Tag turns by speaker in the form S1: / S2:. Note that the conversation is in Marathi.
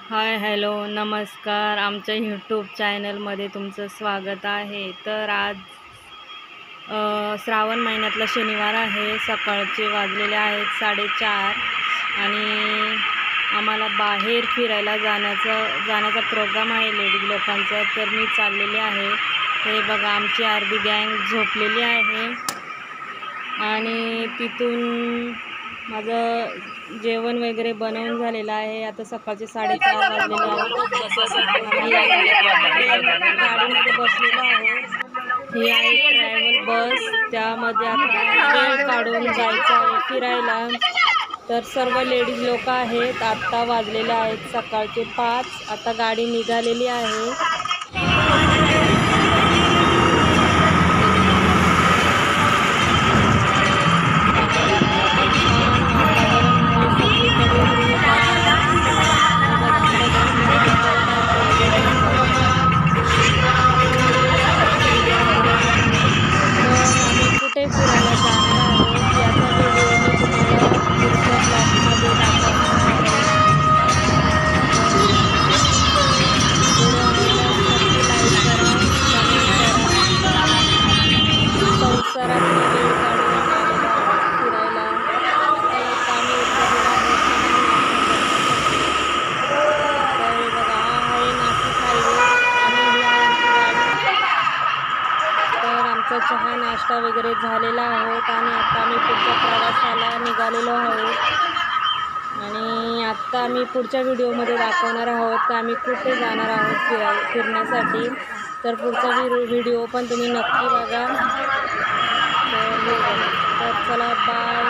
S1: हाय हॅलो नमस्कार, आमच्या यूट्यूब चॅनलमध्ये तुमचं स्वागत आहे। तर आज श्रावण महिन्यातला शनिवार आहे। सकाळचे वाजलेले आहेत 4:30 आणि आम्हाला बाहेर फिरायला जाण्याचा प्रोग्राम आहे लेडीज लोकांचा। तर मी चाललेले आहे। हे बघा आमची अर्धी गँग झोपलेली आहे आणि तिथून माझं जेवण वगैरे बनवून झालेलं आहे। आता सकाळचे 4:30 वाजलेले आहेत। गाडीमध्ये बसलेलो आहोत। ही आहे ट्रॅव्हल बस, त्यामध्ये आता वेळ काढून जायचं आहे फिरायला। तर सर्व लेडीज लोक आहेत। आत्ता वाजलेले आहेत सकाळचे 5। आता गाडी निघालेली आहे। कुठे फिरायला जाणार आहोत याचा व्हिडिओ मी तुम्हाला पुढच्या ब्लॉगमध्ये दाखवणार आहे। व्हिडिओ आवडल्यास नक्की लाईक करा, कमेंट करा। संसारात वेळ काढून आलेलो आहोत फिरायला। आता आम्ही उतरलेलो आहोत। तर बघा हा आहे नाशिक हायवे आणि ही आहे आमची गाडी। तर आमचा चहा नाश्ता वगैरे झालेला आहोत आणि आता आम्ही पुढच्या प्रवासाला निघालेलो आहोत। आणि आत्ता आम्ही पुढच्या व्हिडिओमध्ये दाखवणार आहोत की आम्ही कुठे जाणार आहोत फिरण्यासाठी। तर पुढचा व्हिडिओ पण तुम्ही नक्की बघा। तर चला बाय।